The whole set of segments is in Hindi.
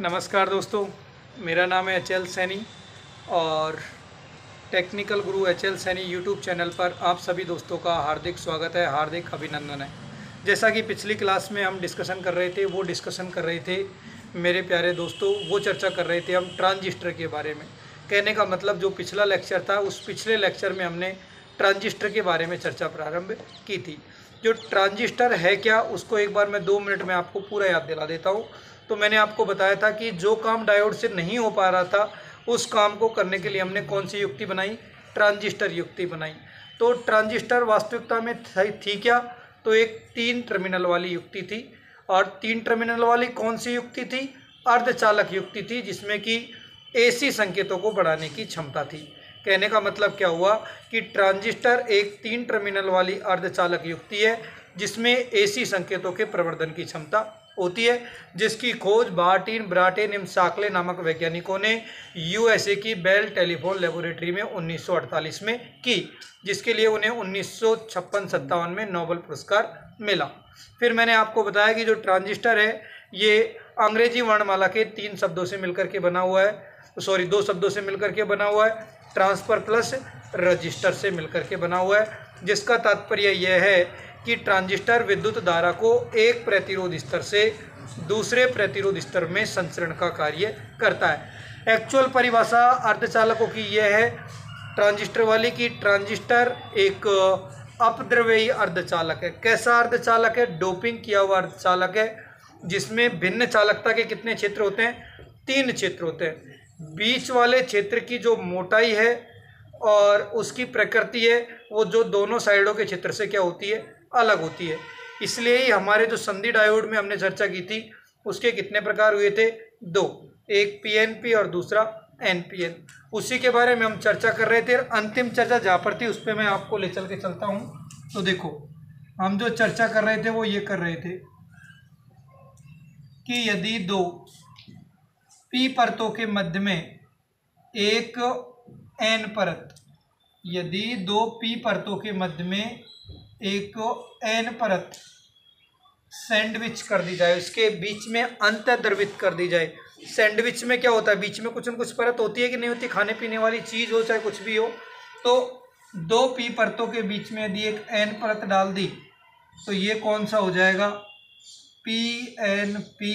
नमस्कार दोस्तों, मेरा नाम है एच एल सैनी और टेक्निकल गुरु H L Saini YouTube channel पर आप सभी दोस्तों का हार्दिक स्वागत है, हार्दिक अभिनंदन है। जैसा कि पिछली क्लास में हम डिस्कशन कर रहे थे मेरे प्यारे दोस्तों, वो चर्चा कर रहे थे हम ट्रांजिस्टर के बारे में। कहने का मतलब जो पिछला लेक्चर था, उस पिछले लेक्चर में हमने ट्रांजिस्टर के बारे में चर्चा प्रारंभ की थी। जो ट्रांजिस्टर है क्या, उसको एक बार मैं 2 मिनट में आपको पूरा याद दिला देता हूँ। तो मैंने आपको बताया था कि जो काम डायोड से नहीं हो पा रहा था, उस काम को करने के लिए हमने कौन सी युक्ति बनाई? ट्रांजिस्टर युक्ति बनाई। तो ट्रांजिस्टर वास्तविकता में थी क्या? तो एक 3 टर्मिनल वाली युक्ति थी। और 3 टर्मिनल वाली कौन सी युक्ति थी? अर्धचालक युक्ति थी, जिसमें कि एसी संकेतों को बढ़ाने की क्षमता थी। कहने का मतलब क्या हुआ कि ट्रांजिस्टर एक 3 टर्मिनल वाली अर्धचालक युक्ति है, जिसमें एसी संकेतों के प्रवर्धन की क्षमता होती है, जिसकी खोज बार्टिन, ब्राटेन एवं साकले नामक वैज्ञानिकों ने यूएसए की बेल टेलीफोन लेबोरेटरी में 1948 में की, जिसके लिए उन्हें 1956-57 में नोबेल पुरस्कार मिला। फिर मैंने आपको बताया कि जो ट्रांजिस्टर है, ये अंग्रेजी वर्णमाला के 3 शब्दों से मिलकर के बना हुआ है, 2 शब्दों से मिलकर के बना हुआ है, ट्रांसफर प्लस रजिस्टर से मिलकर के बना हुआ है, जिसका तात्पर्य यह है कि ट्रांजिस्टर विद्युत धारा को एक प्रतिरोध स्तर से दूसरे प्रतिरोध स्तर में संचरण का कार्य करता है। एक्चुअल परिभाषा अर्धचालकों की यह है ट्रांजिस्टर वाली कि ट्रांजिस्टर एक अपद्रव्यी अर्धचालक है। कैसा अर्धचालक है? डोपिंग किया हुआ अर्धचालक है, जिसमें भिन्न चालकता के कितने क्षेत्र होते हैं? 3 क्षेत्र होते हैं। बीच वाले क्षेत्र की जो मोटाई है और उसकी प्रकृति है, वो जो दोनों साइडों के क्षेत्र से क्या होती है? अलग होती है। इसलिए ही हमारे जो संधि डायोड में हमने चर्चा की थी, उसके कितने प्रकार हुए थे? 2, एक पीएनपी और दूसरा एनपीएन। उसी के बारे में हम चर्चा कर रहे थे। अंतिम चर्चा जहाँ पर थी, उस पर मैं आपको ले चल के चलता हूँ। तो देखो, हम जो चर्चा कर रहे थे वो ये कर रहे थे कि यदि 2 पी परतों के मध्य में एक एन परत, यदि 2 पी परतों के मध्य में एक एन परत सैंडविच कर दी जाए, उसके बीच में अंतर्द्रवित कर दी जाए। सैंडविच में क्या होता है? बीच में कुछ न कुछ परत होती है कि नहीं होती? खाने पीने वाली चीज़ हो, चाहे कुछ भी हो। तो 2 पी परतों के बीच में यदि एक एन परत डाल दी, तो ये कौन सा हो जाएगा? PNP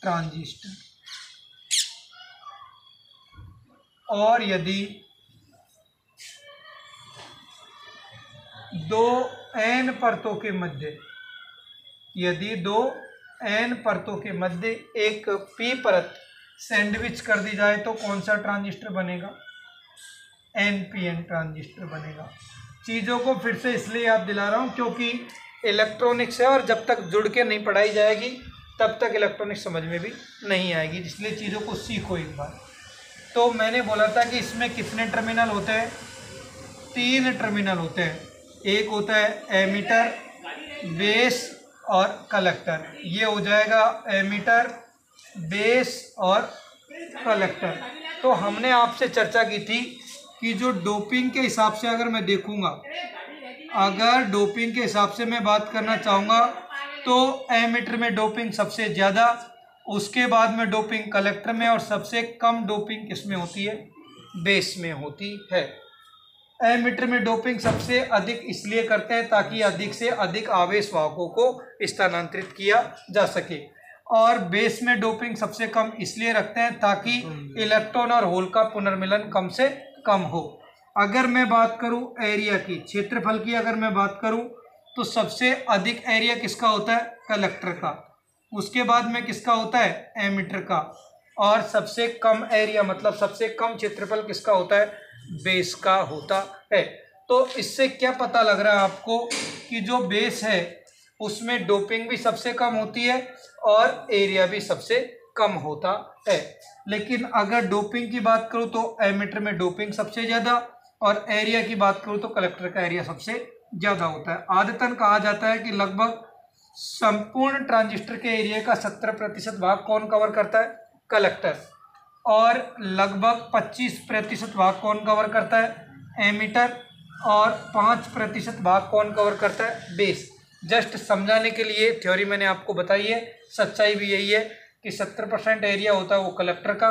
transistor. और यदि 2 एन परतों के मध्य, यदि 2 एन परतों के मध्य एक पी परत सैंडविच कर दी जाए, तो कौन सा ट्रांजिस्टर बनेगा? एनपीएन ट्रांजिस्टर बनेगा। चीज़ों को फिर से इसलिए याद दिला रहा हूँ क्योंकि इलेक्ट्रॉनिक्स है, और जब तक जुड़ के नहीं पढ़ाई जाएगी तब तक इलेक्ट्रॉनिक्स समझ में भी नहीं आएगी, इसलिए चीज़ों को सीखो एक बार। तो मैंने बोला था कि इसमें कितने टर्मिनल होते हैं? 3 टर्मिनल होते हैं। एक होता है एमीटर, बेस और कलेक्टर। ये हो जाएगा एमीटर, बेस और कलेक्टर। तो हमने आपसे चर्चा की थी कि जो डोपिंग के हिसाब से अगर मैं देखूंगा, अगर डोपिंग के हिसाब से मैं बात करना चाहूँगा, तो एमीटर में डोपिंग सबसे ज़्यादा, उसके बाद में डोपिंग कलेक्टर में, और सबसे कम डोपिंग किसमें होती है? बेस में होती है। एमीटर में डोपिंग सबसे अधिक इसलिए करते हैं ताकि अधिक से अधिक आवेश वाहकों को स्थानांतरित किया जा सके, और बेस में डोपिंग सबसे कम इसलिए रखते हैं ताकि इलेक्ट्रॉन और होल का पुनर्मिलन कम से कम हो। अगर मैं बात करूं एरिया की, क्षेत्रफल की अगर मैं बात करूं, तो सबसे अधिक एरिया किसका होता है? कलेक्टर का। उसके बाद में किसका होता है? एमीटर का। और सबसे कम एरिया मतलब सबसे कम क्षेत्रफल किसका होता है? बेस का होता है। तो इससे क्या पता लग रहा है आपको कि जो बेस है उसमें डोपिंग भी सबसे कम होती है और एरिया भी सबसे कम होता है। लेकिन अगर डोपिंग की बात करूं तो एमीटर में डोपिंग सबसे ज़्यादा, और एरिया की बात करूं तो कलेक्टर का एरिया सबसे ज़्यादा होता है। आदतन कहा जाता है कि लगभग संपूर्ण ट्रांजिस्टर के एरिया का 70% भाग कौन कवर करता है? कलेक्टर। और लगभग 25% भाग कौन कवर करता है? एमीटर। और 5% भाग कौन कवर करता है? बेस। जस्ट समझाने के लिए थ्योरी मैंने आपको बताई है, सच्चाई भी यही है कि 70% एरिया होता है वो कलेक्टर का,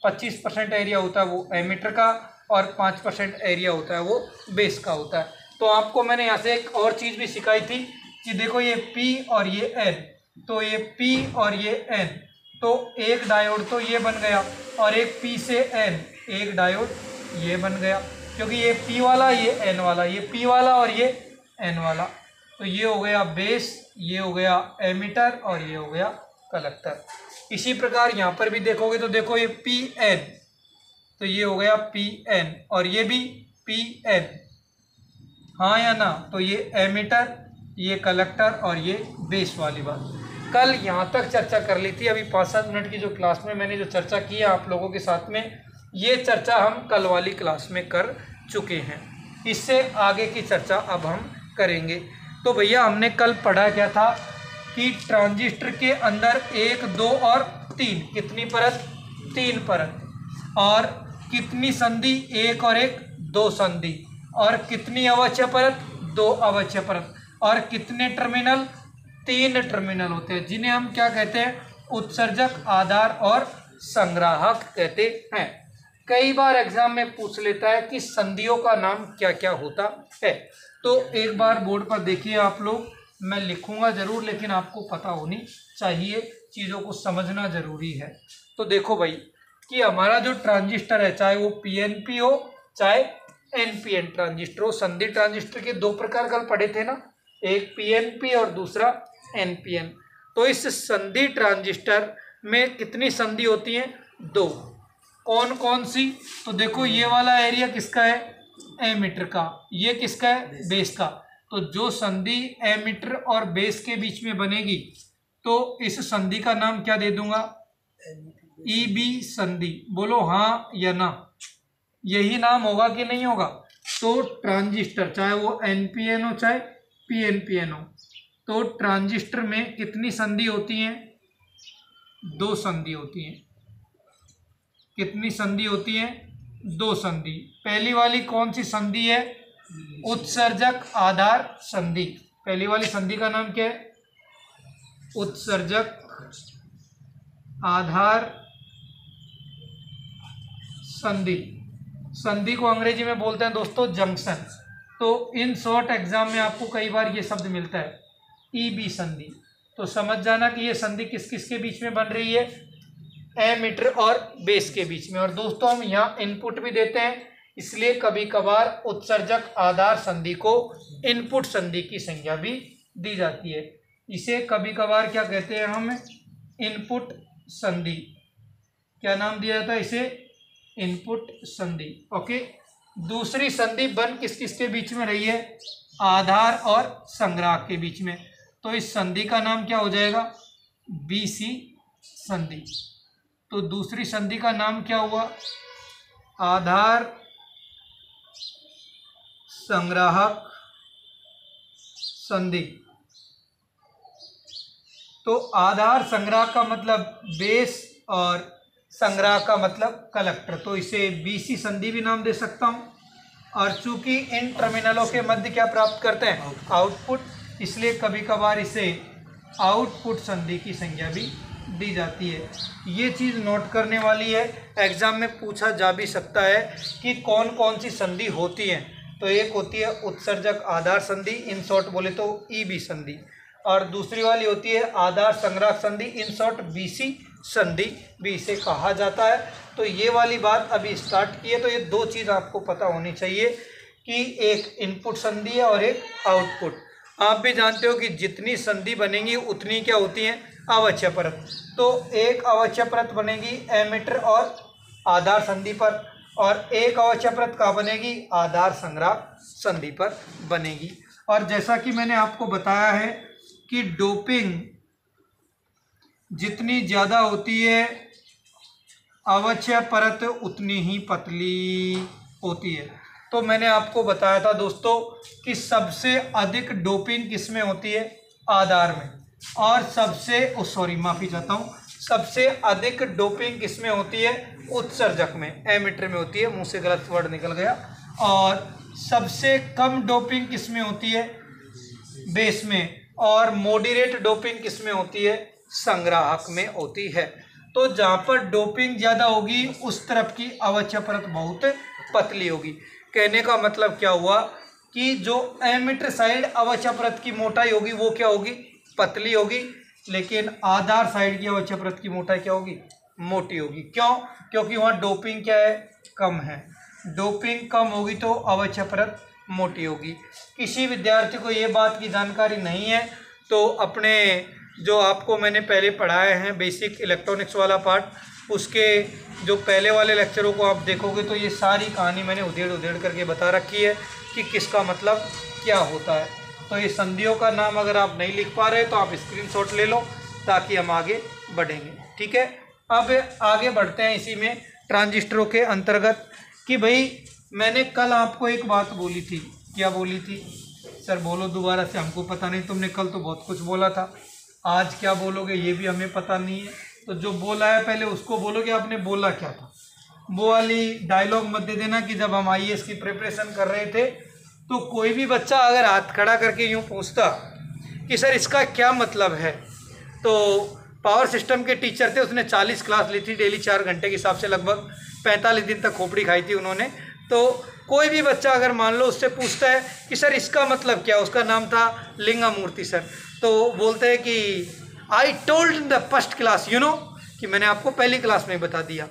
25% एरिया होता है वो एमिटर का और 5% एरिया होता है वो बेस का होता है। तो आपको मैंने यहाँ से एक और चीज़ भी सिखाई थी कि देखो ये P और ये N, तो ये P और ये N, तो एक डायोड तो ये बन गया और एक P से N एक डायोड ये बन गया, क्योंकि ये P वाला ये N वाला, ये P वाला और ये N वाला, तो ये हो गया बेस, ये हो गया एमिटर और ये हो गया कलेक्टर। इसी प्रकार यहाँ पर भी देखोगे तो देखो ये PN, तो ये हो गया PN और ये भी PN, हाँ या ना, तो ये एमिटर, ये कलेक्टर और ये बेस वाली बात। कल यहाँ तक चर्चा कर ली थी, अभी 5-7 मिनट की जो क्लास में मैंने जो चर्चा की है आप लोगों के साथ में, ये चर्चा हम कल वाली क्लास में कर चुके हैं। इससे आगे की चर्चा अब हम करेंगे। तो भैया हमने कल पढ़ा क्या था कि ट्रांजिस्टर के अंदर 1, 2 और 3, कितनी परत, 3 परत, और कितनी संधि, 1 और 1 2 संधि, और कितनी अवच्छय परत, 2 अवच्छय परत, और कितने टर्मिनल, 3 टर्मिनल होते हैं, जिन्हें हम क्या कहते हैं, उत्सर्जक, आधार और संग्राहक कहते हैं। कई बार एग्जाम में पूछ लेता है कि संधियों का नाम क्या क्या होता है। तो एक बार बोर्ड पर देखिए आप लोग, मैं लिखूंगा जरूर लेकिन आपको पता होनी चाहिए, चीज़ों को समझना जरूरी है। तो देखो भाई कि हमारा जो ट्रांजिस्टर है, चाहे वो PNP हो चाहे NPN ट्रांजिस्टर हो, संधि ट्रांजिस्टर के 2 प्रकार कल पढ़े थे ना, एक PNP और दूसरा NPN। तो इस संधि ट्रांजिस्टर में कितनी संधि होती हैं, 2। कौन कौन सी, तो देखो ये वाला एरिया किसका है, एमीटर का, ये किसका है, बेस का। तो जो संधि एमीटर और बेस के बीच में बनेगी तो इस संधि का नाम क्या दे दूंगा, EB संधि। बोलो हाँ या ना, यही नाम होगा कि नहीं होगा। तो ट्रांजिस्टर चाहे वो NPN हो चाहे PNPN हो, तो ट्रांजिस्टर में कितनी संधि होती हैं, 2 संधि होती हैं। कितनी संधि होती हैं, 2 संधि। पहली वाली कौन सी संधि है, उत्सर्जक आधार संधि। पहली वाली संधि का नाम क्या है, उत्सर्जक आधार संधि। संधि को अंग्रेजी में बोलते हैं दोस्तों जंक्शन। तो इन शॉर्ट एग्जाम में आपको कई बार ये शब्द मिलता है, EB संधि। तो समझ जाना कि ये संधि किस किस के बीच में बन रही है, एमीटर और बेस के बीच में। और दोस्तों हम यहाँ इनपुट भी देते हैं, इसलिए कभी कभार उत्सर्जक आधार संधि को इनपुट संधि की संज्ञा भी दी जाती है। इसे कभी कभार क्या कहते हैं हम, इनपुट संधि। क्या नाम दिया जाता है इसे, इनपुट संधि। ओके। दूसरी संधि बन किस किस के बीच में रही है, आधार और संग्राहक के बीच में। तो इस संधि का नाम क्या हो जाएगा, BC संधि। तो दूसरी संधि का नाम क्या हुआ, आधार संग्राहक संधि। तो आधार संग्राहक का मतलब बेस और संग्राहक का मतलब कलेक्टर, तो इसे BC संधि भी नाम दे सकता हूं। और चूंकि इन टर्मिनलों के मध्य क्या प्राप्त करते हैं, आउटपुट, इसलिए कभी कभार इसे आउटपुट संधि की संज्ञा भी दी जाती है। ये चीज़ नोट करने वाली है, एग्जाम में पूछा जा भी सकता है कि कौन कौन सी संधि होती है। तो एक होती है उत्सर्जक आधार संधि, इन शॉर्ट बोले तो EB संधि, और दूसरी वाली होती है आधार संग्राहक संधि, इन शॉर्ट BC संधि भी इसे कहा जाता है। तो ये वाली बात अभी स्टार्ट की है। तो ये 2 चीज़ आपको पता होनी चाहिए कि एक इनपुट संधि है और एक आउटपुट। आप भी जानते हो कि जितनी संधि बनेंगी उतनी क्या होती हैं, अवच्छय परत। तो एक अवच्छय परत बनेगी एमीटर और आधार संधि पर, और एक अवच्छय परत कहाँ बनेगी, आधार संग्राहक संधि पर बनेगी। और जैसा कि मैंने आपको बताया है कि डोपिंग जितनी ज़्यादा होती है अवच्छय परत उतनी ही पतली होती है। तो मैंने आपको बताया था दोस्तों कि सबसे अधिक डोपिंग किस में होती है, आधार में, और सबसे अधिक डोपिंग किस में होती है, उत्सर्जक में, एमीटर में होती है। मुंह से गलत वर्ड निकल गया। और सबसे कम डोपिंग किस में होती है, बेस में, और मॉडरेट डोपिंग किस में होती है, संग्राहक में होती है। तो जहाँ पर डोपिंग ज़्यादा होगी उस तरफ की अवक्षय परत बहुत पतली होगी। कहने का मतलब क्या हुआ कि जो एमिटर साइड अवक्षय परत की मोटाई होगी वो क्या होगी, पतली होगी, लेकिन आधार साइड की अवक्षय परत की मोटाई क्या होगी, मोटी होगी। क्यों? क्योंकि वहाँ डोपिंग क्या है, कम है। डोपिंग कम होगी तो अवक्षय परत मोटी होगी। किसी विद्यार्थी को ये बात की जानकारी नहीं है तो अपने जो आपको मैंने पहले पढ़ाए हैं बेसिक इलेक्ट्रॉनिक्स वाला पार्ट, उसके जो पहले वाले लेक्चरों को आप देखोगे तो ये सारी कहानी मैंने उधेड़ उधेड़ करके बता रखी है कि किसका मतलब क्या होता है। तो ये संधियों का नाम अगर आप नहीं लिख पा रहे तो आप स्क्रीनशॉट ले लो ताकि हम आगे बढ़ेंगे। ठीक है, अब आगे बढ़ते हैं इसी में ट्रांजिस्टरों के अंतर्गत कि भाई मैंने कल आपको एक बात बोली थी। क्या बोली थी? सर बोलो दोबारा से, हमको पता नहीं, तुमने कल तो बहुत कुछ बोला था, आज क्या बोलोगे ये भी हमें पता नहीं है। तो जो बोला है पहले उसको बोलो कि आपने बोला क्या था। वो वाली डायलॉग मत दे देना कि जब हम आईएएस की प्रिपरेशन कर रहे थे तो कोई भी बच्चा अगर हाथ खड़ा करके यूँ पूछता कि सर इसका क्या मतलब है, तो पावर सिस्टम के टीचर थे, उसने 40 क्लास ली थी डेली 4 घंटे के हिसाब से, लगभग 45 दिन तक खोपड़ी खाई थी उन्होंने। तो कोई भी बच्चा अगर मान लो उससे पूछता है कि सर इसका मतलब क्या, उसका नाम था लिंगामूर्ति सर, तो बोलते हैं कि I told in the first class you know, कि मैंने आपको पहली क्लास में बता दिया।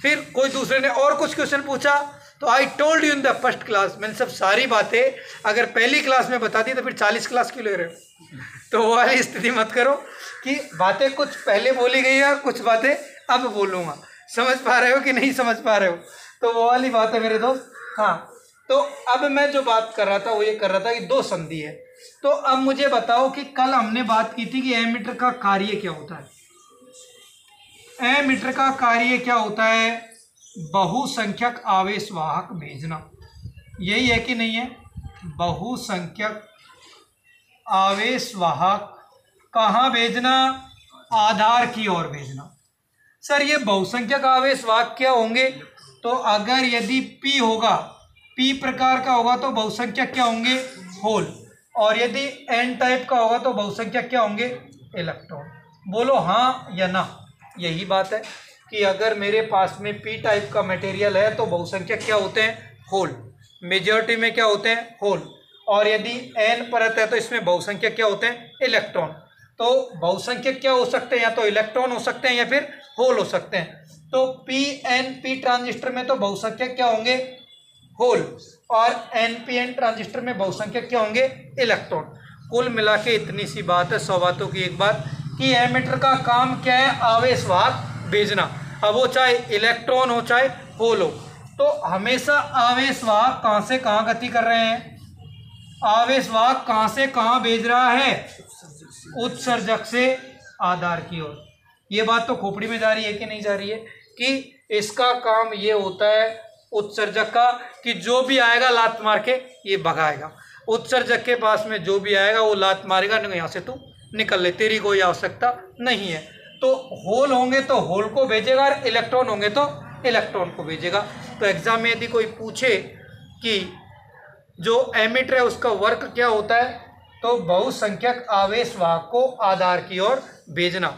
फिर कोई दूसरे ने और कुछ क्वेश्चन पूछा तो I told you in the first class, मैंने सब सारी बातें अगर पहली क्लास में बता दी तो फिर 40 क्लास क्यों ले रहे हो। तो वो वाली स्थिति मत करो कि बातें कुछ पहले बोली गई है, कुछ बातें अब बोलूँगा। समझ पा रहे हो कि नहीं समझ पा रहे हो? तो वो वाली बात है मेरे दोस्त। हाँ, तो अब मैं जो बात कर रहा था वो ये कर रहा था कि 2 संधि है। तो अब मुझे बताओ कि कल हमने बात की थी कि एमीटर का कार्य क्या होता है। एमीटर का कार्य क्या होता है? बहुसंख्यक आवेश वाहक भेजना। यही है कि नहीं है? बहुसंख्यक आवेश वाहक कहाँ भेजना? आधार की ओर भेजना। सर ये बहुसंख्यक आवेश वाहक क्या होंगे? तो अगर यदि P होगा, P प्रकार का होगा तो बहुसंख्यक क्या होंगे? होल। और यदि N टाइप का होगा तो बहुसंख्यक क्या होंगे? इलेक्ट्रॉन। बोलो हाँ या ना। यही बात है कि अगर मेरे पास में P टाइप का मटेरियल है तो बहुसंख्यक क्या होते हैं? होल। मेजॉरिटी में क्या होते हैं? होल। और यदि N परत है तो इसमें बहुसंख्यक क्या होते हैं? इलेक्ट्रॉन। तो बहुसंख्यक क्या हो सकते हैं? या तो इलेक्ट्रॉन हो सकते हैं या फिर होल हो सकते हैं। तो PNP ट्रांजिस्टर में तो बहुसंख्यक क्या होंगे? होल। और NPN ट्रांजिस्टर में बहुसंख्यक क्या होंगे? इलेक्ट्रॉन। कुल मिला के इतनी सी बात है, 100 बातों की एक बात, कि एमीटर का काम क्या है? आवेश वाहक भेजना। अब वो चाहे इलेक्ट्रॉन हो चाहे होल हो, तो हमेशा आवेश वाहक कहाँ से कहाँ गति कर रहे हैं? आवेश वाहक कहाँ से कहाँ भेज रहा है? उत्सर्जक से आधार की ओर। ये बात तो खोपड़ी में जा रही है कि नहीं जा रही है? कि इसका काम ये होता है उत्सर्जक का कि जो भी आएगा लात मार के ये भगाएगा। उत्सर्जक के पास में जो भी आएगा वो लात मारेगा, नहीं यहाँ से तू निकल ले, तेरी कोई आवश्यकता नहीं है। तो होल होंगे तो होल को भेजेगा और इलेक्ट्रॉन होंगे तो इलेक्ट्रॉन को भेजेगा। तो एग्जाम में यदि कोई पूछे कि जो एमीटर है उसका वर्क क्या होता है, तो बहुसंख्यक आवेश वाहक को आधार की ओर भेजना।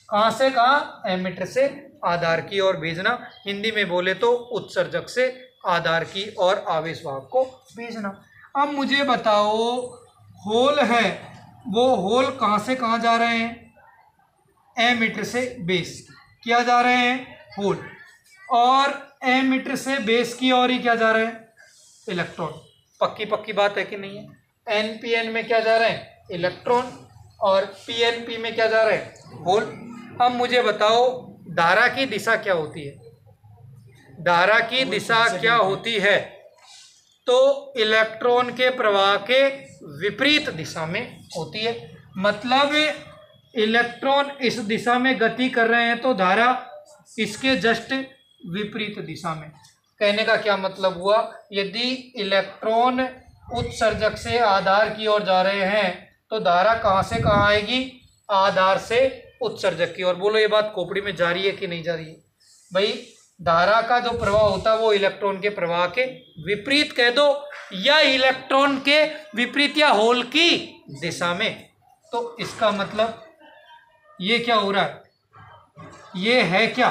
कहाँ से कहाँ? एमीटर से आधार की ओर भेजना। हिंदी में बोले तो उत्सर्जक से आधार की ओर आवेश वाहक को भेजना। अब मुझे बताओ, होल है, वो होल कहाँ से कहाँ जा रहे हैं? एमीटर से बेस क्या जा रहे हैं? होल। और एमीटर से बेस की ओर ही क्या जा रहे हैं? इलेक्ट्रॉन। पक्की पक्की बात है कि नहीं है? NPN में क्या जा रहे हैं? इलेक्ट्रॉन। और PNP में क्या जा रहे हैं? होल। अब मुझे बताओ धारा की दिशा क्या होती है? धारा की दिशा क्या होती है? तो इलेक्ट्रॉन के प्रवाह के विपरीत दिशा में होती है। मतलब इलेक्ट्रॉन इस दिशा में गति कर रहे हैं तो धारा इसके जस्ट विपरीत दिशा में। कहने का क्या मतलब हुआ? यदि इलेक्ट्रॉन उत्सर्जक से आधार की ओर जा रहे हैं तो धारा कहाँ से कहाँ आएगी? आधार से उत्सर्जक की ओर। बोलो ये बात खोपड़ी में जा रही है कि नहीं जा रही है? भाई धारा का जो प्रवाह होता है वो इलेक्ट्रॉन के प्रवाह के विपरीत कह दो, या इलेक्ट्रॉन के विपरीत या होल की दिशा में। तो इसका मतलब ये क्या हो रहा है, ये है क्या,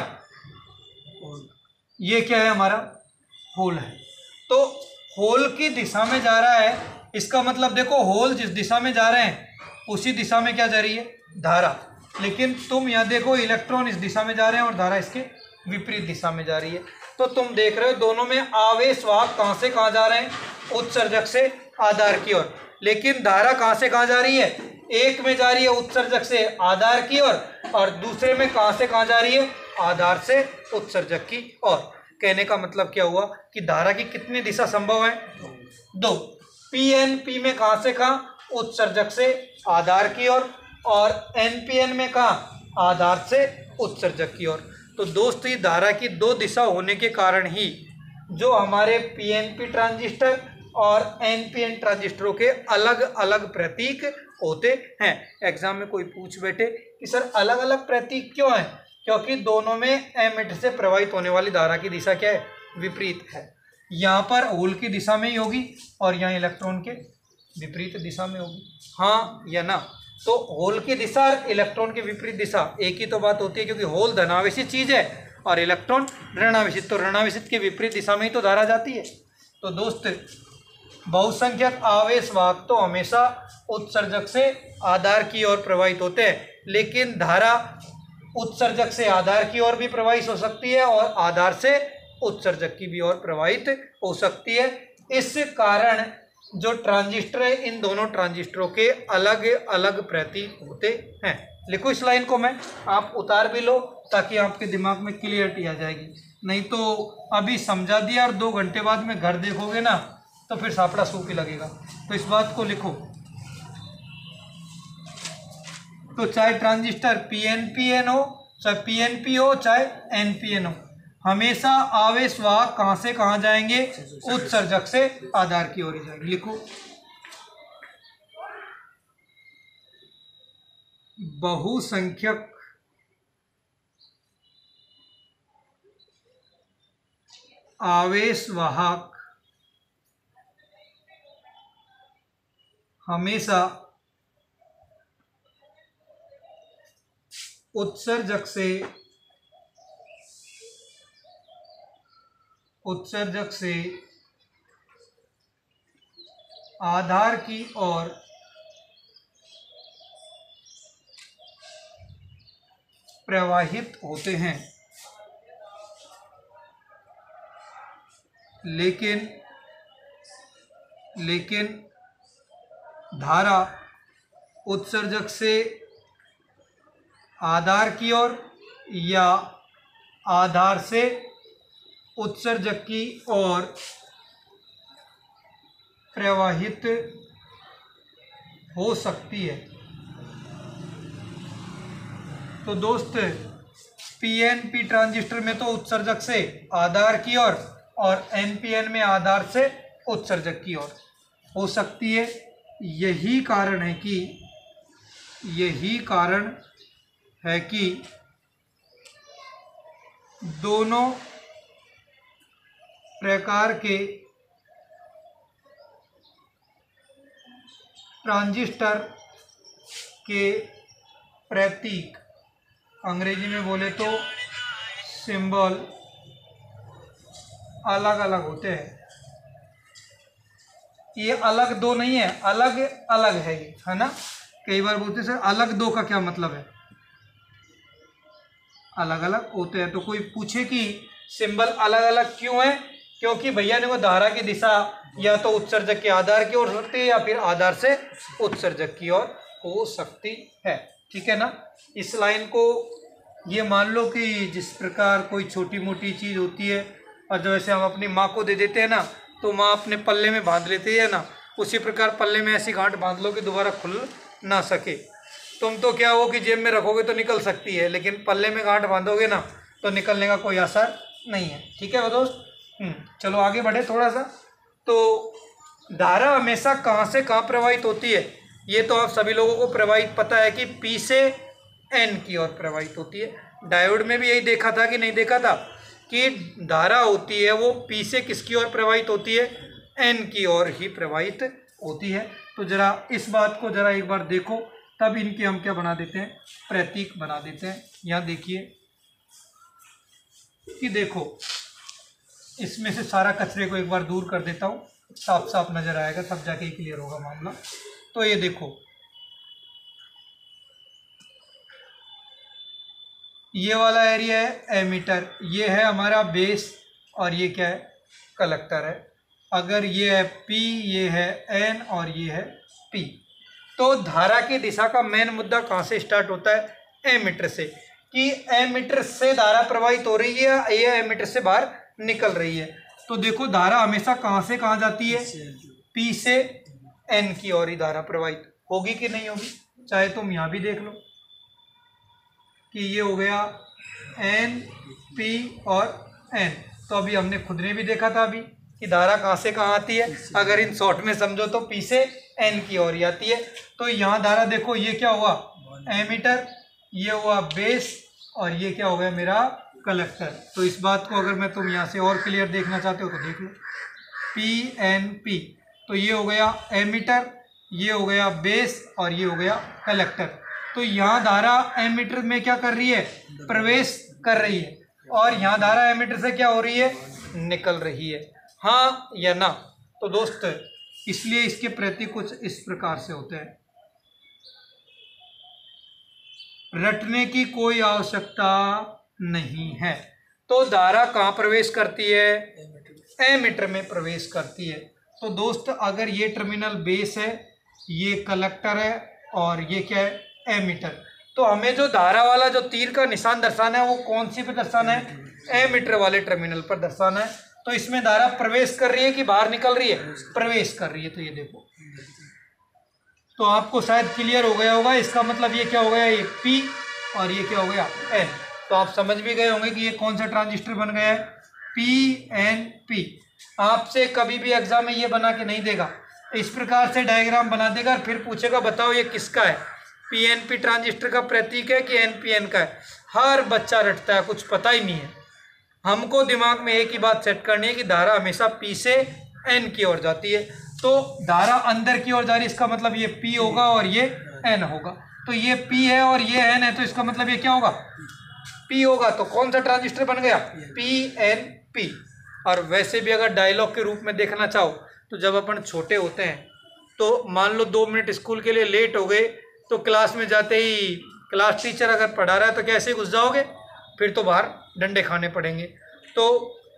ये क्या है हमारा होल है। तो होल की दिशा में जा रहा है, इसका मतलब देखो होल जिस दिशा में जा रहे हैं उसी दिशा में क्या जा रही है, धारा। लेकिन तुम यहाँ देखो इलेक्ट्रॉन इस दिशा में जा रहे हैं और धारा इसके विपरीत दिशा में जा रही है। तो तुम देख रहे हो दोनों में आवेश वाहक कहाँ से कहाँ जा रहे हैं, उत्सर्जक से आधार की ओर। लेकिन धारा कहाँ से कहाँ जा रही है, एक में जा रही है उत्सर्जक से आधार की ओर और दूसरे में कहाँ से कहाँ जा रही है, आधार से उत्सर्जक की ओर। कहने का मतलब क्या हुआ कि धारा की कितनी दिशा संभव है, दो। पीएनपी में कहाँ से कहाँ, उत्सर्जक से आधार की ओर और एनपीएन में कहाँ, आधार से उत्सर्जक की ओर। तो दोस्त ये धारा की दो दिशा होने के कारण ही जो हमारे पीएनपी ट्रांजिस्टर और एनपीएन ट्रांजिस्टरों के अलग अलग प्रतीक होते हैं। एग्जाम में कोई पूछ बैठे कि सर अलग अलग प्रतीक क्यों हैं, क्योंकि दोनों में एमिट से प्रवाहित होने वाली धारा की दिशा क्या है, विपरीत है। यहाँ पर होल की दिशा में ही होगी और यहाँ इलेक्ट्रॉन के विपरीत दिशा में होगी, हाँ या ना। तो होल की दिशा और इलेक्ट्रॉन की विपरीत दिशा एक ही तो बात होती है, क्योंकि होल धनावेशित चीज है और इलेक्ट्रॉन ऋणावेशित। तो ऋणावेशित के विपरीत दिशा में ही तो धारा जाती है। तो दोस्त बहुसंख्यक आवेश वाहक तो हमेशा उत्सर्जक से आधार की ओर प्रवाहित होते हैं, लेकिन धारा उत्सर्जक से आधार की ओर भी प्रवाहित हो सकती है और आधार से उत्सर्जक की भी ओर प्रवाहित हो सकती है। इस कारण जो ट्रांजिस्टर है इन दोनों ट्रांजिस्टरों के अलग अलग प्रतीक होते हैं। लिखो इस लाइन को, मैं आप उतार भी लो ताकि आपके दिमाग में क्लियरिटी आ जाएगी। नहीं तो अभी समझा दिया और 2 घंटे बाद में घर देखोगे ना तो फिर सापड़ा सूख ही लगेगा। तो इस बात को लिखो। तो चाहे ट्रांजिस्टर पीएनपीएन हो, चाहे पीएनपी हो, चाहे एनपीएन हो, हमेशा आवेश वाहक कहाँ से कहाँ जाएंगे, उत्सर्जक से आधार की ओर ही जाएंगे। लिखो बहुसंख्यक आवेश वाहक हमेशा उत्सर्जक से आधार की ओर प्रवाहित होते हैं, लेकिन धारा उत्सर्जक से आधार की ओर या आधार से उत्सर्जक की ओर प्रवाहित हो सकती है। तो दोस्त पीएनपी ट्रांजिस्टर में तो उत्सर्जक से आधार की ओर और एनपीएन में आधार से उत्सर्जक की ओर हो सकती है। यही कारण है कि दोनों प्रकार के ट्रांजिस्टर के प्रतीक, अंग्रेजी में बोले तो सिंबल, अलग अलग होते हैं। ये अलग दो नहीं है, अलग अलग है ये, है ना। कई बार बोलते सर अलग दो का क्या मतलब है, अलग अलग होते हैं। तो कोई पूछे कि सिंबल अलग अलग क्यों है, क्योंकि भैया ने वो धारा की दिशा या तो उत्सर्जक के आधार की ओर हो सकती है या फिर आधार से उत्सर्जक की ओर हो सकती है। ठीक है ना। इस लाइन को ये मान लो कि जिस प्रकार कोई छोटी मोटी चीज़ होती है और जैसे हम अपनी माँ को दे देते हैं ना तो माँ अपने पल्ले में बांध लेती है ना, उसी प्रकार पल्ले में ऐसी गांठ बांध लो कि दोबारा खुल ना सके। तुम तो क्या हो कि जेब में रखोगे तो निकल सकती है, लेकिन पल्ले में गांठ बांधोगे ना तो निकलने का कोई असर नहीं है। ठीक है दोस्त। चलो आगे बढ़े थोड़ा सा। तो धारा हमेशा कहाँ से कहाँ प्रवाहित होती है, ये तो आप सभी लोगों को प्रवाहित पता है कि पी से एन की ओर प्रवाहित होती है। डायोड में भी यही देखा था कि नहीं देखा था कि धारा होती है वो पी से किसकी ओर प्रवाहित होती है, एन की ओर ही प्रवाहित होती है। तो जरा इस बात को जरा एक बार देखो तब इनके हम क्या बना देते हैं, प्रतीक बना देते हैं। यहाँ देखिए कि देखो, इसमें से सारा कचरे को एक बार दूर कर देता हूँ, साफ साफ नजर आएगा, तब जाके क्लियर होगा मामला। तो ये देखो, ये वाला एरिया है एमीटर, ये है हमारा बेस, और ये क्या है, कलेक्टर है। अगर ये है P, ये है N और ये है P, तो धारा की दिशा का मेन मुद्दा कहाँ से स्टार्ट होता है, एमीटर से, कि एमीटर से धारा प्रवाहित हो रही है या एमीटर से बाहर निकल रही है। तो देखो धारा हमेशा कहाँ से कहाँ जाती है, P से N की ओर ही धारा प्रवाहित होगी कि नहीं होगी। चाहे तुम यहाँ भी देख लो कि ये हो गया N, P और N। तो अभी हमने खुद ने भी देखा था अभी कि धारा कहाँ से कहाँ आती है, अगर इन शॉर्ट में समझो तो P से N की ओर ही आती है। तो यहाँ धारा देखो, ये क्या हुआ, एमीटर, ये हुआ बेस, और ये क्या हो गया, मेरा कलेक्टर। तो इस बात को अगर मैं तुम यहाँ से और क्लियर देखना चाहते हो तो देख लो, PNP। तो ये हो गया एमीटर, ये हो गया बेस, और ये हो गया कलेक्टर। तो यहाँ धारा एमीटर में क्या कर रही है, प्रवेश कर रही है, और यहाँ धारा एमीटर से क्या हो रही है, निकल रही है। हाँ या ना। तो दोस्त, इसलिए इसके प्रति कुछ इस प्रकार से होते हैं, रटने की कोई आवश्यकता नहीं है। तो धारा कहाँ प्रवेश करती है, एमीटर में प्रवेश करती है। तो दोस्त, अगर ये टर्मिनल बेस है, ये कलेक्टर है, और ये क्या है, एमीटर, तो हमें जो धारा वाला जो तीर का निशान दर्शाना है वो कौन सी पे दर्शाना है, एमीटर वाले टर्मिनल पर दर्शाना है। तो इसमें धारा प्रवेश कर रही है कि बाहर निकल रही है, प्रवेश कर रही है। तो ये देखो, तो आपको शायद क्लियर हो गया होगा, इसका मतलब ये क्या हो गया, ये P और ये क्या हो गया, N। तो आप समझ भी गए होंगे कि ये कौन सा ट्रांजिस्टर बन गया है, PNP। आपसे कभी भी एग्जाम में ये बना के नहीं देगा, इस प्रकार से डायग्राम बना देगा और फिर पूछेगा बताओ ये किसका है, PNP ट्रांजिस्टर का प्रतीक है कि NPN का है। हर बच्चा रटता है, कुछ पता ही नहीं है। हमको दिमाग में एक ही बात सेट करनी है कि धारा हमेशा P से N की ओर जाती है। तो धारा अंदर की ओर जा रही है, इसका मतलब ये P होगा और ये N होगा। तो ये P है और ये N है, तो इसका मतलब ये क्या होगा, P होगा। तो कौन सा ट्रांजिस्टर बन गया, PNP। और वैसे भी अगर डायलॉग के रूप में देखना चाहो तो जब अपन छोटे होते हैं तो मान लो 2 मिनट स्कूल के लिए लेट हो गए, तो क्लास में जाते ही क्लास टीचर अगर पढ़ा रहा है तो कैसे घुस जाओगे, फिर तो बाहर डंडे खाने पड़ेंगे। तो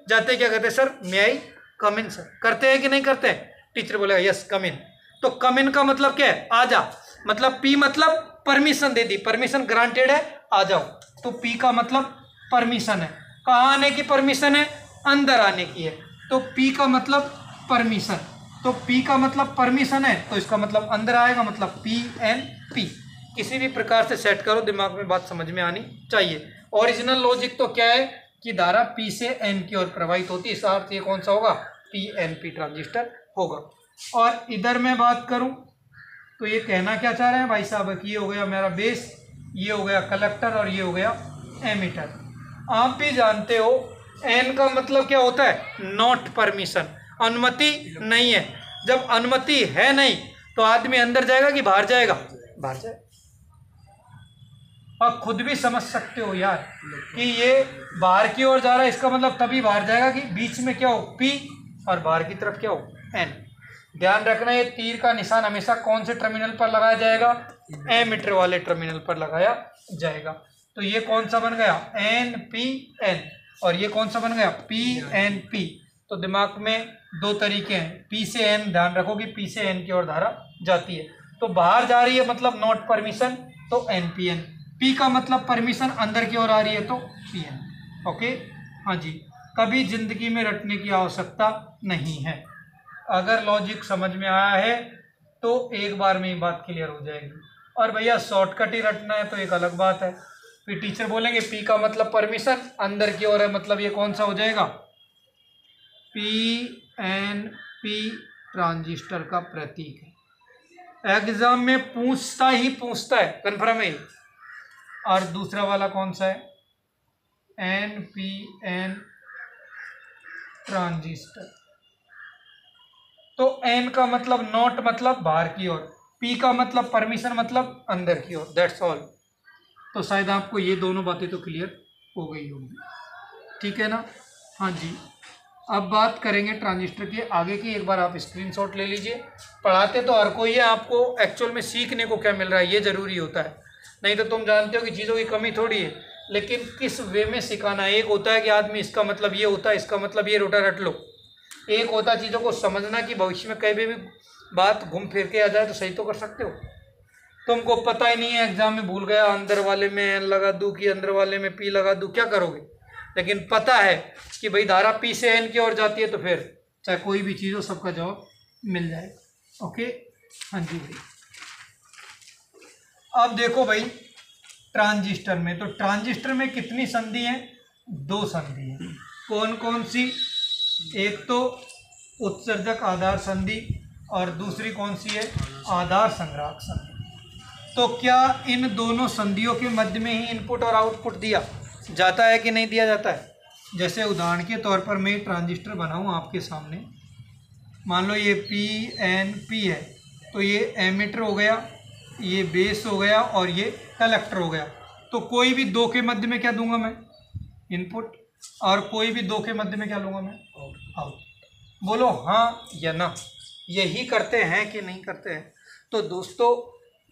जाते क्या कहते हैं, सर मे आई कम इन सर, करते हैं कि नहीं करते हैं, टीचर बोलेगा यस कम इन। तो कम इन का मतलब क्या है, आ जा, मतलब P मतलब परमिशन दे दी, परमिशन ग्रांटेड है, आ जाओ। तो P का मतलब परमिशन है। कहाँ आने की परमिशन है, अंदर आने की है। तो P का मतलब परमिशन, तो P का मतलब परमिशन है, तो इसका मतलब अंदर आएगा, मतलब PNP। किसी भी प्रकार से सेट करो, दिमाग में बात समझ में आनी चाहिए। ओरिजिनल लॉजिक तो क्या है कि धारा P से N की ओर प्रवाहित होती है, इसका अर्थ ये कौन सा होगा, PNP ट्रांजिस्टर होगा। और इधर मैं बात करूं तो ये कहना क्या चाह रहे हैं भाई साहब कि ये हो गया मेरा बेस, ये हो गया कलेक्टर और ये हो गया एमीटर। आप भी जानते हो N का मतलब क्या होता है, नॉट परमिशन, अनुमति नहीं है। जब अनुमति है नहीं तो आदमी अंदर जाएगा कि बाहर जाएगा, बाहर जाएगा। आप खुद भी समझ सकते हो यार कि ये बाहर की ओर जा रहा है, इसका मतलब तभी बाहर जाएगा कि बीच में क्या हो, P, और बाहर की तरफ क्या हो, N। ध्यान रखना, ये तीर का निशान हमेशा कौन से टर्मिनल पर लगाया जाएगा, एमीटर वाले टर्मिनल पर लगाया जाएगा। तो ये कौन सा बन गया, NPN, और ये कौन सा बन गया, PNP। तो दिमाग में 2 तरीके हैं, P से N, ध्यान रखो कि P से N की ओर धारा जाती है। तो बाहर जा रही है मतलब नॉट परमिशन, तो NPN। P का मतलब परमिशन, अंदर की ओर आ रही है तो PN। ओके, हाँ जी, कभी जिंदगी में रटने की आवश्यकता नहीं है। अगर लॉजिक समझ में आया है तो एक बार में ही बात क्लियर हो जाएगी। और भैया शॉर्टकट ही रटना है तो एक अलग बात है, फिर टीचर बोलेंगे P का मतलब परमिशन, अंदर की ओर है, मतलब ये कौन सा हो जाएगा, PNP ट्रांजिस्टर का प्रतीक है। एग्जाम में पूछता है, कन्फर्म है। और दूसरा वाला कौन सा है, NPN ट्रांजिस्टर। तो N का मतलब नॉट, मतलब बाहर की ओर, पी का मतलब परमिशन, मतलब अंदर की ओर, दैट्स ऑल। तो शायद आपको ये दोनों बातें तो क्लियर हो गई होंगी, ठीक है ना। हाँ जी, अब बात करेंगे ट्रांजिस्टर के आगे की। एक बार आप स्क्रीनशॉट ले लीजिए। पढ़ाते तो हर कोई है, आपको एक्चुअल में सीखने को क्या मिल रहा है ये ज़रूरी होता है। नहीं तो तुम जानते हो कि चीज़ों की कमी थोड़ी है, लेकिन किस वे में सिखाना है। एक होता है कि आदमी इसका मतलब ये होता है, इसका मतलब ये रोटा रट लो। एक होता है चीज़ों को समझना कि भविष्य में कहीं भी बात घूम फिर के आ जाए तो सही तो कर सकते हो। तुमको पता ही नहीं है, एग्जाम में भूल गया, अंदर वाले में एन लगा दूँ कि अंदर वाले में पी लगा दूँ, क्या करोगे। लेकिन पता है कि भाई धारा पी से एन की ओर जाती है, तो फिर चाहे कोई भी चीज़ हो सबका जवाब मिल जाएगा। ओके, हाँ जी भाई। अब देखो भाई ट्रांजिस्टर में, तो ट्रांजिस्टर में कितनी संधि हैं? 2 संधि हैं। कौन कौन सी? एक तो उत्सर्जक आधार संधि और दूसरी कौन सी है? आधार संग्राहक संधि। तो क्या इन दोनों संधियों के मध्य में ही इनपुट और आउटपुट दिया जाता है कि नहीं दिया जाता है? जैसे उदाहरण के तौर पर मैं ट्रांजिस्टर बनाऊं आपके सामने, मान लो ये पी एन पी है, तो ये एमीटर हो गया, ये बेस हो गया और ये कलेक्टर हो गया। तो कोई भी दो के मध्य में क्या दूंगा मैं? इनपुट। और कोई भी दो के मध्य में क्या लूँगा मैं? आउट। बोलो हाँ या ना, यही करते हैं कि नहीं करते हैं? तो दोस्तों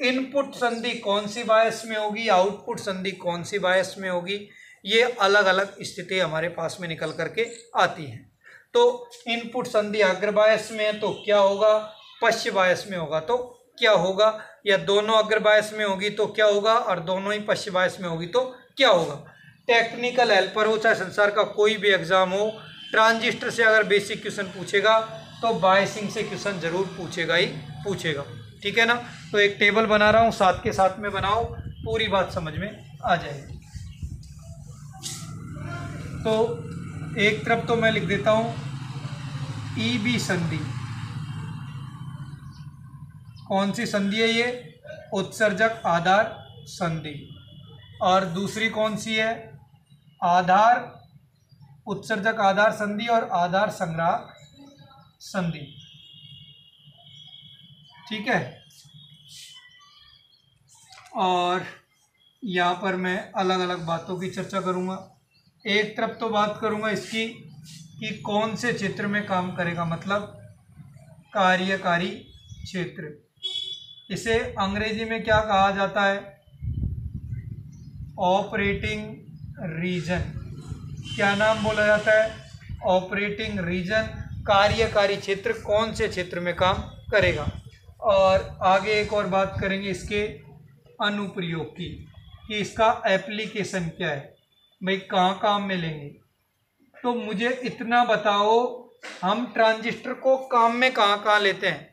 इनपुट संधि कौन सी बायस में होगी, आउटपुट संधि कौन सी बायस में होगी, ये अलग अलग स्थिति हमारे पास में निकल करके आती हैं। तो इनपुट संधि अग्र बायस में है तो क्या होगा, पश्च बायस में होगा तो क्या होगा, या दोनों अग्र बायस में होगी तो क्या होगा और दोनों ही पश्च बायस में होगी तो क्या होगा। टेक्निकल हेल्पर हो चाहे संसार का कोई भी एग्जाम हो, ट्रांजिस्टर से अगर बेसिक क्वेश्चन पूछेगा तो बायसिंग से क्वेश्चन जरूर पूछेगा ही पूछेगा, ठीक है ना। तो एक टेबल बना रहा हूँ, साथ के साथ में बनाओ, पूरी बात समझ में आ जाएगी। तो एक तरफ तो मैं लिख देता हूँ ईबी संधि। कौन सी संधि है ये? उत्सर्जक आधार संधि। और दूसरी कौन सी है? आधार उत्सर्जक आधार संधि और आधार संग्राहक संधि, ठीक है। और यहाँ पर मैं अलग अलग बातों की चर्चा करूँगा। एक तरफ तो बात करूँगा इसकी कि कौन से क्षेत्र में काम करेगा, मतलब कार्यकारी क्षेत्र। इसे अंग्रेजी में क्या कहा जाता है? Operating region. क्या नाम बोला जाता है? Operating region. कार्यकारी क्षेत्र कौन से क्षेत्र में काम करेगा। और आगे एक और बात करेंगे इसके अनुप्रयोग की, कि इसका एप्लीकेशन क्या है, भाई कहाँ काम में लेंगे। तो मुझे इतना बताओ, हम ट्रांजिस्टर को काम में कहाँ कहाँ लेते हैं?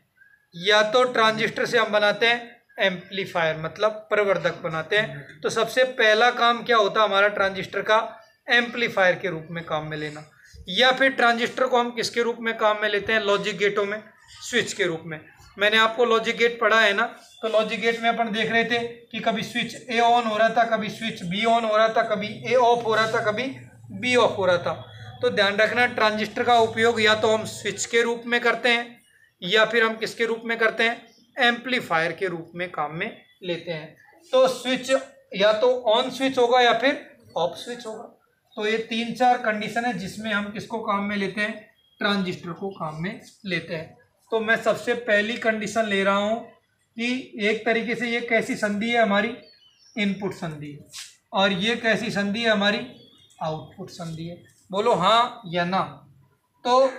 या तो ट्रांजिस्टर से हम बनाते हैं एम्पलीफायर, मतलब प्रवर्धक बनाते हैं। तो सबसे पहला काम क्या होता है हमारा ट्रांजिस्टर का? एम्पलीफायर के रूप में काम में लेना। या फिर ट्रांजिस्टर को हम किसके रूप में काम में लेते हैं? लॉजिक गेटों में, स्विच के रूप में। मैंने आपको लॉजिक गेट पढ़ा है ना, तो लॉजिक गेट में अपन देख रहे थे कि कभी स्विच ए ऑन हो रहा था, कभी स्विच बी ऑन हो रहा था, कभी ए ऑफ हो रहा था, कभी बी ऑफ हो रहा था। तो ध्यान रखना, ट्रांजिस्टर का उपयोग या तो हम स्विच के रूप में करते हैं या फिर हम किसके रूप में करते हैं? एम्पलीफायर के रूप में काम में लेते हैं। तो स्विच या तो ऑन स्विच होगा या फिर ऑफ स्विच होगा। तो ये 3-4 कंडीशन है जिसमें हम किसको काम में लेते हैं? ट्रांजिस्टर को काम में लेते हैं। तो मैं सबसे पहली कंडीशन ले रहा हूँ कि एक तरीके से ये कैसी संधि है हमारी? इनपुट संधि है। और ये कैसी संधि है हमारी? आउटपुट संधि है। बोलो हाँ या ना। तो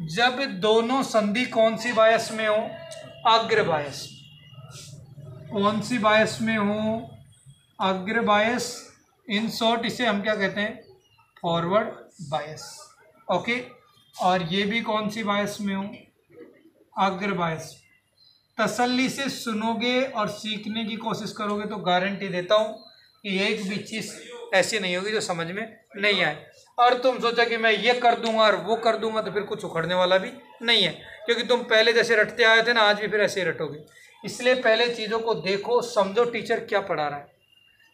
जब दोनों संधि कौन सी बायस में हो? अग्र बायस। कौन सी बायस में हो? अग्र बायस। इन शॉर्ट इसे हम क्या कहते हैं? Forward bias. ओके। और ये भी कौन सी बायस में हो? अग्र बायस। तसल्ली से सुनोगे और सीखने की कोशिश करोगे तो गारंटी देता हूँ कि एक भी चीज़ ऐसी नहीं होगी जो समझ में नहीं आए। और तुम सोचा कि मैं ये कर दूंगा और वो कर दूंगा, तो फिर कुछ उखड़ने वाला भी नहीं है, क्योंकि तुम पहले जैसे रटते आए थे ना, आज भी फिर ऐसे ही रटोगे। इसलिए पहले चीज़ों को देखो, समझो टीचर क्या पढ़ा रहा है।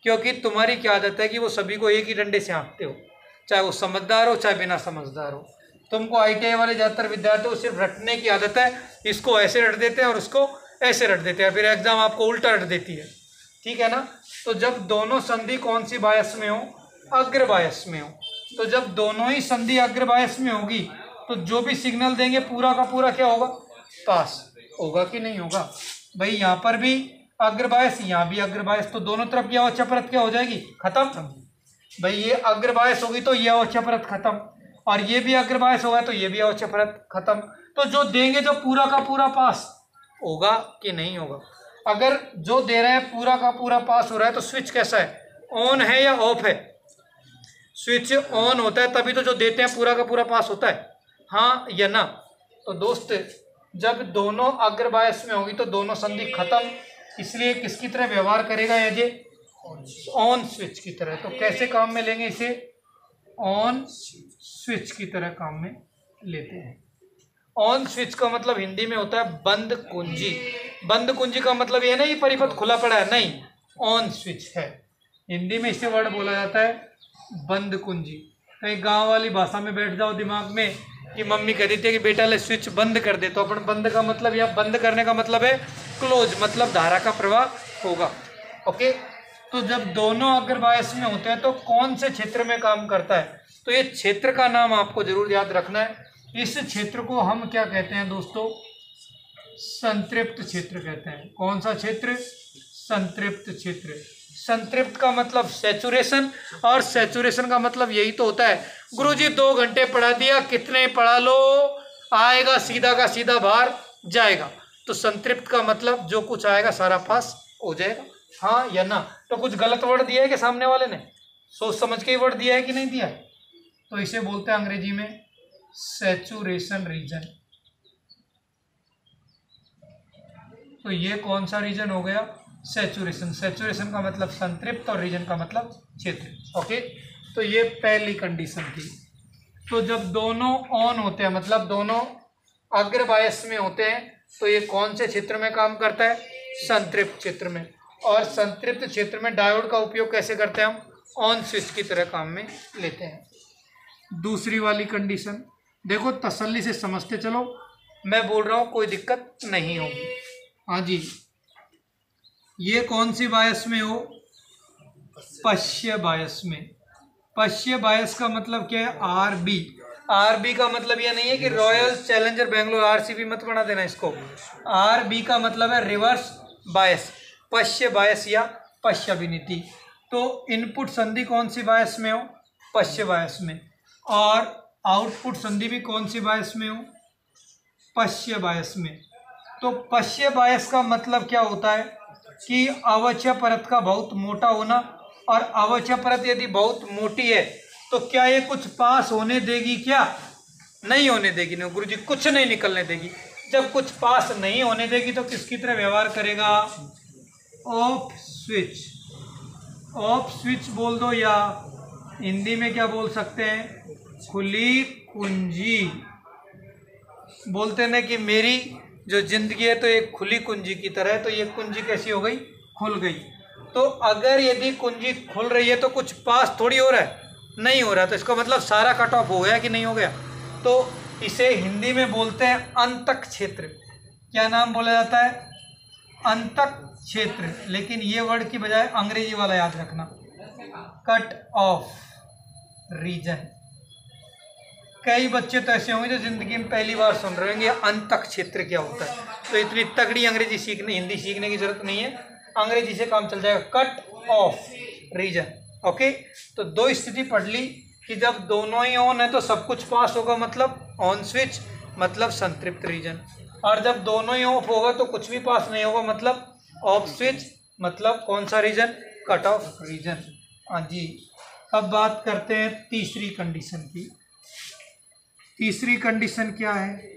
क्योंकि तुम्हारी क्या आदत है कि वो सभी को एक ही डंडे से हाँकते हो, चाहे वो समझदार हो चाहे बिना समझदार हो। तुमको ITI वाले ज़्यादातर विद्यार्थियों को सिर्फ रटने की आदत है, इसको ऐसे रट देते हैं और उसको ऐसे रट देते हैं, फिर एग्जाम आपको उल्टा रट देती है, ठीक है ना। तो जब दोनों संधि कौन सी बायस में हो, अग्र बायस में हो, तो जब दोनों ही संधि अग्र बायस में होगी तो जो भी सिग्नल देंगे पूरा का पूरा क्या होगा, पास होगा कि नहीं होगा। भाई यहाँ पर भी अग्र बायस, यहाँ भी अग्र बायस, तो दोनों तरफ की अवच्छा परत क्या हो जाएगी, खत्म। भाई ये अग्र बायस होगी तो ये अवच्छा परत खत्म, और ये भी अग्र बायस होगा तो ये भी अवच्छा परत खत्म। तो जो देंगे जो पूरा का पूरा पास होगा कि नहीं होगा। अगर जो दे रहे हैं पूरा का पूरा पास हो रहा है तो स्विच कैसा है, ऑन है या ऑफ है। स्विच ऑन होता है तभी तो जो देते हैं पूरा का पूरा पास होता है, हाँ या ना। तो दोस्त जब दोनों अग्र बायस में होगी तो दोनों संधि खत्म, इसलिए किसकी तरह व्यवहार करेगा ये, ऑन स्विच की तरह। तो कैसे काम में लेंगे इसे, ऑन स्विच की तरह काम में लेते हैं। ऑन स्विच का मतलब हिंदी में होता है बंद कुंजी। बंद कुंजी का मतलब ये नहीं परिपथ खुला पड़ा है, नहीं, ऑन स्विच है। हिंदी में इसे वर्ड बोला जाता है बंद कुंजी। कहीं गांव वाली भाषा में बैठ जाओ दिमाग में कि मम्मी कह देती है कि बेटा ले स्विच बंद कर दे, तो अपन बंद का मतलब या बंद करने का मतलब है क्लोज, मतलब धारा का प्रवाह होगा। ओके, तो जब दोनों अग्र बायस में होते हैं तो कौन से क्षेत्र में काम करता है, तो ये क्षेत्र का नाम आपको जरूर याद रखना है। इस क्षेत्र को हम क्या कहते हैं दोस्तों, संतृप्त क्षेत्र कहते हैं। कौन सा क्षेत्र, संतृप्त क्षेत्र। संतृप्त का मतलब सैचुरेशन, और सैचुरेशन का मतलब यही तो होता है गुरुजी 2 घंटे पढ़ा दिया, कितने पढ़ा लो, आएगा सीधा का सीधा बाहर जाएगा। तो संतृप्त का मतलब जो कुछ आएगा सारा पास हो जाएगा, हाँ या ना। तो कुछ गलत वर्ड दिया है कि सामने वाले ने सोच समझ के ही वर्ड दिया है कि नहीं दिया है, तो इसे बोलते हैं अंग्रेजी में सैचुरेशन रीजन। तो ये कौन सा रीजन हो गया, सैचुरेशन। सैचुरेशन का मतलब संतृप्त और रीजन का मतलब क्षेत्र। ओके, तो ये पहली कंडीशन थी। तो जब दोनों ऑन होते हैं मतलब दोनों अग्र बायस में होते हैं तो ये कौन से क्षेत्र में काम करता है, संतृप्त क्षेत्र में। और संतृप्त क्षेत्र में डायोड का उपयोग कैसे करते हैं हम, ऑन स्विच की तरह काम में लेते हैं। दूसरी वाली कंडीशन देखो, तसल्ली से समझते चलो, मैं बोल रहा हूँ कोई दिक्कत नहीं होगी। हाँ जी, ये कौन सी बायस में हो, पश्य बायस में। पश्य बायस का मतलब क्या है, आरबी। आरबी का मतलब ये नहीं है कि रॉयल चैलेंजर बेंगलोर आरसीबी मत बना देना इसको। आरबी का मतलब है रिवर्स बायस, पश्य बायस या पश्यभिनीति। तो इनपुट संधि कौन सी बायस में हो, पश्य बायस में, और आउटपुट संधि भी कौन सी बायस में हो, पश्य बायस में। तो पश्य बायस का मतलब क्या होता है कि अवच्छा परत का बहुत मोटा होना, और अवच्छा परत यदि बहुत मोटी है तो क्या ये कुछ पास होने देगी, क्या नहीं होने देगी, नहीं गुरुजी कुछ नहीं निकलने देगी। जब कुछ पास नहीं होने देगी तो किसकी तरह व्यवहार करेगा, ऑफ स्विच। ऑफ स्विच बोल दो, या हिंदी में क्या बोल सकते हैं, खुली कुंजी। बोलते ना कि मेरी जो जिंदगी है तो एक खुली कुंजी की तरह है, तो ये कुंजी कैसी हो गई, खुल गई। तो अगर यदि कुंजी खुल रही है तो कुछ पास थोड़ी हो रहा है, नहीं हो रहा, तो इसका मतलब सारा कट ऑफ हो गया कि नहीं हो गया। तो इसे हिंदी में बोलते हैं अंतक क्षेत्र। क्या नाम बोला जाता है, अंतक क्षेत्र। लेकिन ये वर्ड की बजाय अंग्रेजी वाला याद रखना, कट ऑफ रीजन। कई बच्चे तो ऐसे होंगे जो जिंदगी में पहली बार सुन रहे होंगे अंतक क्षेत्र क्या होता है, तो इतनी तगड़ी अंग्रेजी सीखने, हिंदी सीखने की जरूरत नहीं है, अंग्रेजी से काम चल जाएगा, कट ऑफ रीजन। ओके, तो 2 स्थिति पढ़ ली कि जब दोनों ही ऑन है तो सब कुछ पास होगा, मतलब ऑन स्विच, मतलब संतृप्त रीजन, और जब दोनों ही ऑफ होगा तो कुछ भी पास नहीं होगा, मतलब ऑफ स्विच, मतलब कौन सा रीजन, कट ऑफ रीजन। हाँ जी, अब बात करते हैं तीसरी कंडीशन की। तीसरी कंडीशन क्या है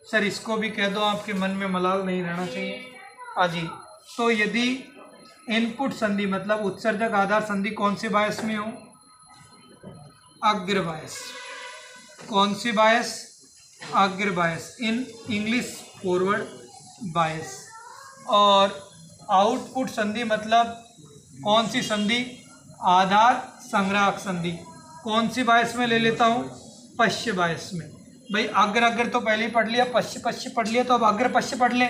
सर, इसको भी कह दो, आपके मन में मलाल नहीं रहना चाहिए। हाँ जी, तो यदि इनपुट संधि मतलब उत्सर्जक आधार संधि कौन सी बायस में हो, अग्र बायस। कौन सी बायस, अग्र बायस, इन इंग्लिश फॉरवर्ड बायस। और आउटपुट संधि मतलब कौन सी संधि, आधार संग्राहक संधि। कौन सी बायस में ले लेता हूँ, पश्य बायस में। भाई अग्र अग्र तो पहले ही पढ़ लिया, पश्य पश्य पढ़ लिया, तो अब अग्र पश्य पढ़ लें।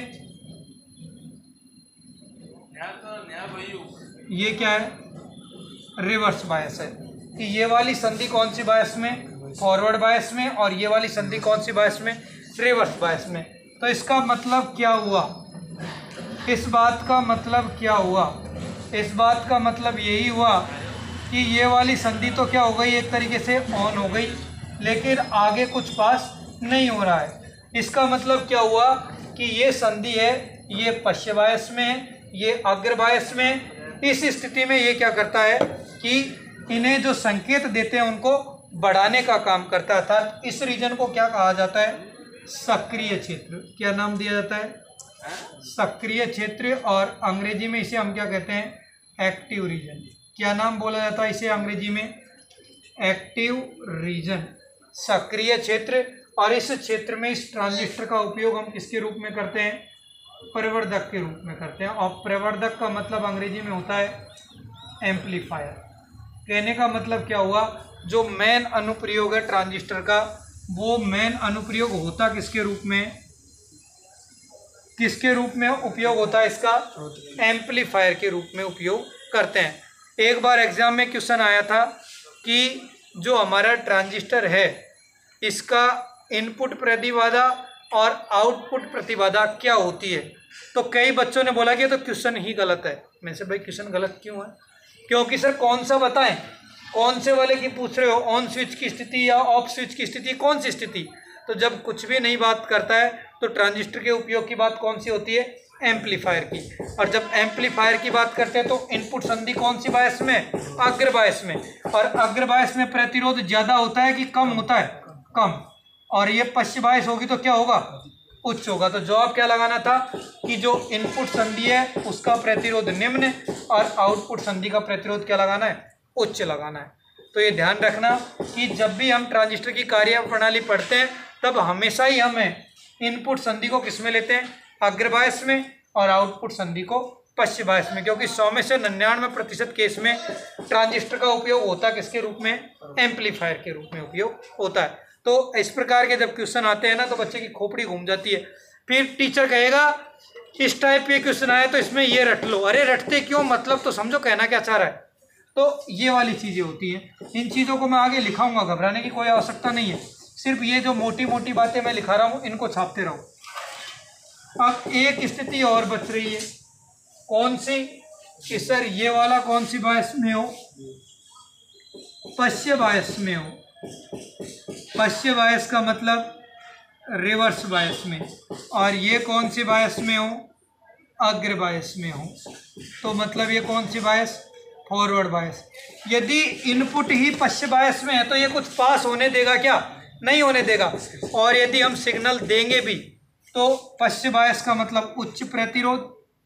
ये क्या है, रिवर्स बायस है। कि ये वाली संधि कौन सी बायस में, फॉरवर्ड बायस में, और ये वाली संधि कौन सी बायस में, रिवर्स बायस में। तो इसका मतलब क्या हुआ, इस बात का मतलब क्या हुआ, इस बात का मतलब यही हुआ कि ये वाली संधि तो क्या हो गई, एक तरीके से ऑन हो गई, लेकिन आगे कुछ पास नहीं हो रहा है। इसका मतलब क्या हुआ कि ये संधि है, ये पश्च बायस में है, ये अग्र बायस में। इस स्थिति में ये क्या करता है कि इन्हें जो संकेत देते हैं उनको बढ़ाने का काम करता है। अर्थात इस रीजन को क्या कहा जाता है, सक्रिय क्षेत्र। क्या नाम दिया जाता है, सक्रिय क्षेत्र। और अंग्रेजी में इसे हम क्या कहते हैं, एक्टिव रीजन। क्या नाम बोला जाता है इसे अंग्रेजी में, एक्टिव रीजन, सक्रिय क्षेत्र। और इस क्षेत्र में इस ट्रांजिस्टर का उपयोग हम किसके रूप में करते हैं, प्रवर्धक के रूप में करते हैं। और प्रवर्धक का मतलब अंग्रेजी में होता है एम्पलीफायर। कहने का मतलब क्या हुआ, जो मेन अनुप्रयोग है ट्रांजिस्टर का, वो मेन अनुप्रयोग होता किसके रूप में, किसके रूप में उपयोग होता है इसका, एम्पलीफायर के रूप में उपयोग करते हैं। एक बार एग्जाम में क्वेश्चन आया था कि जो हमारा ट्रांजिस्टर है इसका इनपुट प्रतिबाधा और आउटपुट प्रतिबाधा क्या होती है। तो कई बच्चों ने बोला कि तो क्वेश्चन ही गलत है। मैं से भाई क्वेश्चन गलत क्यों है, क्योंकि सर कौन सा बताएं, कौन से वाले की पूछ रहे हो, ऑन स्विच की स्थिति या ऑफ स्विच की स्थिति, कौन सी स्थिति। तो जब कुछ भी नहीं बात करता है तो ट्रांजिस्टर के उपयोग की बात कौन सी होती है, एम्पलीफायर की। और जब एम्पलीफायर की बात करते हैं तो इनपुट संधि कौन सी बायस में, अग्र बायस में। और अग्र बायस में प्रतिरोध ज़्यादा होता है कि कम होता है, कम। और ये पश्च बायस होगी तो क्या होगा, उच्च होगा। तो जवाब क्या लगाना था कि जो इनपुट संधि है उसका प्रतिरोध निम्न और आउटपुट संधि का प्रतिरोध क्या लगाना है, उच्च लगाना है। तो ये ध्यान रखना कि जब भी हम ट्रांजिस्टर की कार्यप्रणाली पढ़ते हैं तब हमेशा ही हमें इनपुट संधि को किस में लेते हैं, अग्र बायस में, और आउटपुट संधि को पश्च बायस में। क्योंकि 100 में से 99% केस में ट्रांजिस्टर का उपयोग होता है किसके रूप में, एम्पलीफायर के रूप में उपयोग होता है। तो इस प्रकार के जब क्वेश्चन आते हैं ना तो बच्चे की खोपड़ी घूम जाती है। फिर टीचर कहेगा इस टाइप के क्वेश्चन आए तो इसमें ये रट लो। अरे रटते क्यों, मतलब तो समझो कहना क्या चाह रहा है। तो ये वाली चीज़ें होती हैं। इन चीज़ों को मैं आगे लिखाऊंगा, घबराने की कोई आवश्यकता नहीं है। सिर्फ ये जो मोटी मोटी बातें मैं लिखा रहा हूँ इनको छापते रहो। अब एक स्थिति और बच रही है, कौन सी, कि सर ये वाला कौन सी बायस में हो, पश्च बायस में हो। पश्च बायस का मतलब रिवर्स बायस में। और ये कौन सी बायस में हो, अग्र बायस में हो। तो मतलब ये कौन सी बायस, फॉरवर्ड बायस। यदि इनपुट ही पश्च बायस में है तो ये कुछ पास होने देगा क्या, नहीं होने देगा। और यदि हम सिग्नल देंगे भी तो पश्च बायस का मतलब उच्च प्रतिरोध।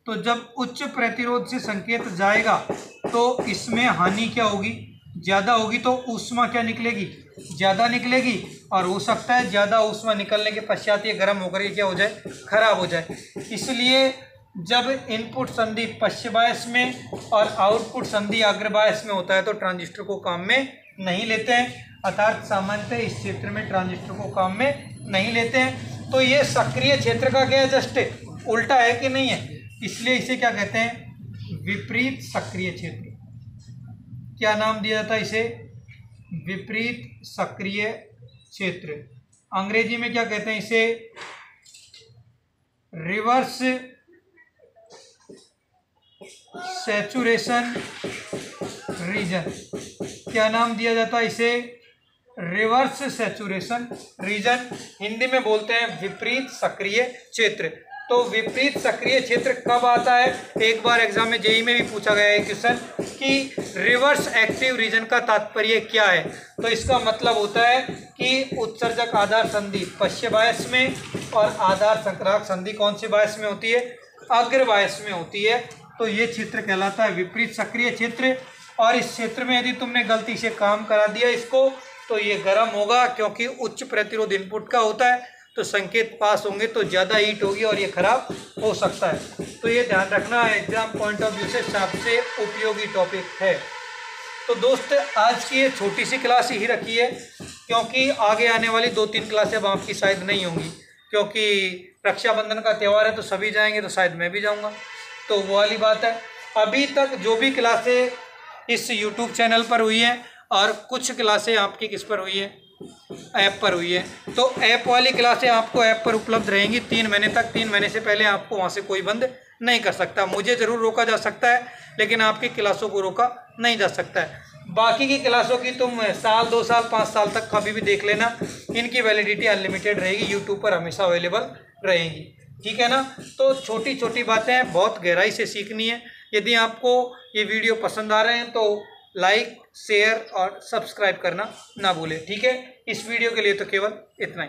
तो जब उच्च प्रतिरोध से संकेत जाएगा तो इसमें हानि क्या होगी, ज़्यादा होगी। तो ऊष्मा क्या निकलेगी, ज़्यादा निकलेगी। और हो सकता है ज़्यादा ऊष्मा निकलने के पश्चात ये गर्म होकर के क्या हो जाए, खराब हो जाए। इसलिए जब इनपुट संधि पश्च बायस में और आउटपुट संधि अग्र बायस में होता है तो ट्रांजिस्टर को काम में नहीं लेते हैं। अर्थात सामान्यतः इस क्षेत्र में ट्रांजिस्टर को काम में नहीं लेते हैं। तो ये सक्रिय क्षेत्र का क्या जस्ट उल्टा है कि नहीं है, इसलिए इसे क्या कहते हैं, विपरीत सक्रिय क्षेत्र। क्या नाम दिया जाता है इसे, विपरीत सक्रिय क्षेत्र। अंग्रेजी में क्या कहते हैं इसे, रिवर्स सैचुरेशन रीजन। क्या नाम दिया जाता है इसे, रिवर्स सैचुरेशन रीजन। हिंदी में बोलते हैं विपरीत सक्रिय क्षेत्र। तो विपरीत सक्रिय क्षेत्र कब आता है, एक बार एग्जाम में जेईई में भी पूछा गया है क्वेश्चन कि रिवर्स एक्टिव रीजन का तात्पर्य क्या है। तो इसका मतलब होता है कि उत्सर्जक आधार संधि पश्च बायस में और आधार संक्रामक संधि कौन सी बायस में होती है, अग्र बायस में होती है। तो ये क्षेत्र कहलाता है विपरीत सक्रिय क्षेत्र। और इस क्षेत्र में यदि तुमने गलती से काम करा दिया इसको तो ये गर्म होगा, क्योंकि उच्च प्रतिरोध इनपुट का होता है। तो संकेत पास होंगे तो ज़्यादा हीट होगी और ये खराब हो सकता है। तो ये ध्यान रखना, एग्जाम पॉइंट ऑफ व्यू से सबसे उपयोगी टॉपिक है। तो दोस्त आज की ये छोटी सी क्लास ही रखी है, क्योंकि आगे आने वाली 2-3 क्लासें अब आपकी शायद नहीं होंगी, क्योंकि रक्षाबंधन का त्यौहार है तो सभी जाएंगे, तो शायद मैं भी जाऊंगा। तो वो वाली बात है। अभी तक जो भी क्लासें इस यूट्यूब चैनल पर हुई हैं और कुछ क्लासें आपकी किस पर हुई है, ऐप पर हुई है, तो ऐप वाली क्लासें आपको ऐप पर उपलब्ध रहेंगी 3 महीने तक। 3 महीने से पहले आपको वहाँ से कोई बंद नहीं कर सकता। मुझे ज़रूर रोका जा सकता है, लेकिन आपकी क्लासों को रोका नहीं जा सकता है। बाकी की क्लासों की तुम साल 2 साल 5 साल तक कभी भी देख लेना, इनकी वैलिडिटी अनलिमिटेड रहेगी, यूट्यूब पर हमेशा अवेलेबल रहेंगी। ठीक है ना। तो छोटी छोटी बातें बहुत गहराई से सीखनी है। यदि आपको ये वीडियो पसंद आ रहे हैं तो लाइक, शेयर और सब्सक्राइब करना ना भूलें। ठीक है, इस वीडियो के लिए तो केवल इतना ही।